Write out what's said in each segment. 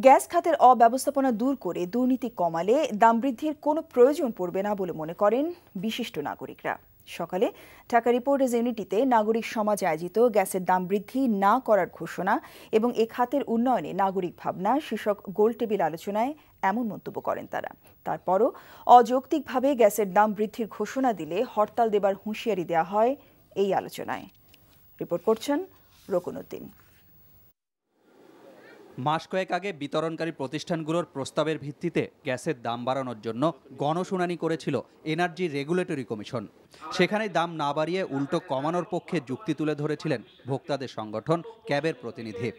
Gas খাতের অব্যবস্থাপনা দূর করে দুর্নীতি কমালে দাম বৃদ্ধির কোনো প্রয়োজন পড়বে না বলে মনে করেন বিশিষ্ট নাগরিকরা। সকালে ঢাকা রিপোর্টার্স ইউনিটিতে নাগরিক সমাজ আয়োজিত গ্যাসের দাম বৃদ্ধি না করার ঘোষণা এবং এ খাতের উন্নয়নে নাগরিক ভাবনা শীর্ষক গোলটেবিল আলোচনায় এমন মন্তব্য করেন তারা। তারপরও অযৌক্তিকভাবে গ্যাসের দাম বৃদ্ধির ঘোষণা দিলে হরতাল দেবার হুঁশিয়ারি দেওয়া হয় এই আলোচনায়। রিপোর্ট করছেন রকুনউদ্দিন। মাস কয়েক আগে বিতরণকারী প্রতিষ্ঠানগুলোর প্রস্তাবের ভিত্তিতে গ্যাসের দাম বাড়ানোর জন্য গণশুনানি করেছিল এনার্জি রেগুলেটরি কমিশন। সেখানে দাম না বাড়িয়ে উল্টো কমানোর পক্ষে যুক্তি তুলে ধরেছিলেন ভোক্তাদের সংগঠন ক্যাবের প্রতিনিধি।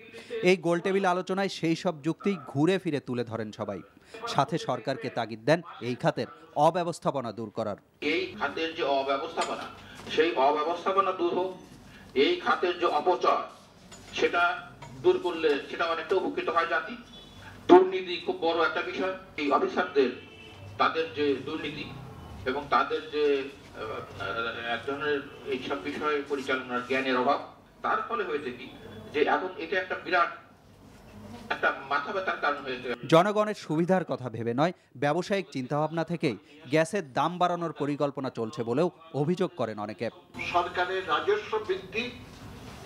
এই গোলটেবিল আলোচনায় সেই সব যুক্তি ঘুরে ফিরে তুলে ধরেন সবাই। সাথে সরকারকে তাগিদ দেন এই খাতের অব্যবস্থাপনা দূর করার। এই খাতের যে অব্যবস্থাপনা, সেই অব্যবস্থাপনা দূর হোক। এই খাতের যে অপচয়, সেটা দূর করলে সেটা অনেকটা উপকৃত হয় জাতি। দুর্নীতি খুব বড় একটা বিষয়। এই অফিসারদের তাদের যে দুর্নীতি এবং তাদের যে এক ধরনের এইসব বিষয়ে পরিচালনার জ্ঞানের অভাব, তার ফলে হয়েছে কি যে এখন এটা একটা বিরাট একটা মাথা ব্যথার কারণ হয়েছে। জনগণের সুবিধার কথা ভেবে নয়, ব্যবসায়িক চিন্তাভাবনা থেকেই গ্যাসের দাম বাড়ানোর পরিকল্পনা চলছে বলেও অভিযোগ করেন অনেকে। সরকারের রাজস্ব বৃদ্ধি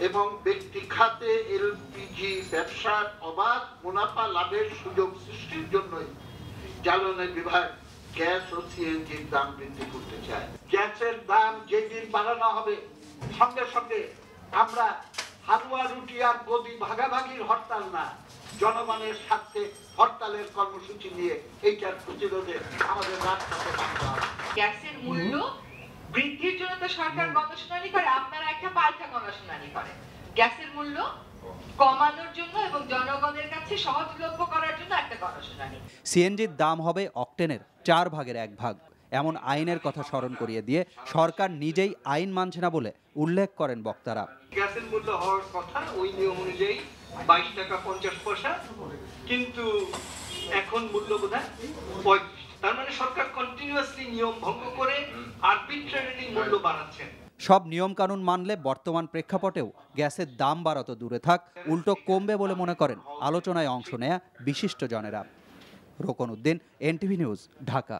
এবং ব্যক্তি খাতে এলপিজি ব্যবসার অবাধ মুনাফা লাভের সুযোগ সৃষ্টির জন্যই জ্বালানি বিভাগ গ্যাস ও সিএনজির দাম বৃদ্ধি করতে চায়। গ্যাসের দাম যেদিন বাড়ানো হবে সঙ্গে সঙ্গে আমরা হালুয়া রুটি আর গদি ভাগাভাগির হরতাল না, জনগণের স্বার্থে হরতালের কর্মসূচি নিয়ে এইটার প্রতিরোধে আমাদের রাস্তাতে নামতে হবে। গ্যাসের মূল্য বৃদ্ধির জন্য তো সরকার গণশুনানি করে, আপনারা একটা পাল্টা গণশুনানি করেন। গ্যাসের মূল্য কমানোর জন্য এবং জনগণের কাছে সহজলভ্য করার জন্য একটা গণশুনানি। সিএনজির দাম হবে অক্টেনের 4 ভাগের 1 ভাগ, এমন আইনের কথা স্মরণ করিয়ে দিয়ে সরকার নিজেই আইন মানছে না বলে উল্লেখ করেন বক্তারা। গ্যাসের মূল্য হওয়ার কথা ওই নিয়ম অনুযায়ী 22 টাকা 50 পয়সা, কিন্তু এখন মূল্য বোধহয় 35। তার মানে সরকার কন্টিনিউয়াসলি নিয়ম ভঙ্গ করে আরবিট্রারিলি মূল্য বাড়াচ্ছেন। সব নিয়ম কানুন মানলে বর্তমান প্রেক্ষাপটেও গ্যাসের দাম বাড়াতে দূরে থাক, উল্টো কমবে বলে মনে করেন আলোচনায় অংশ নেয়া বিশিষ্ট জনেরা। রকুনউদ্দিন, এনটিভি নিউজ, ঢাকা।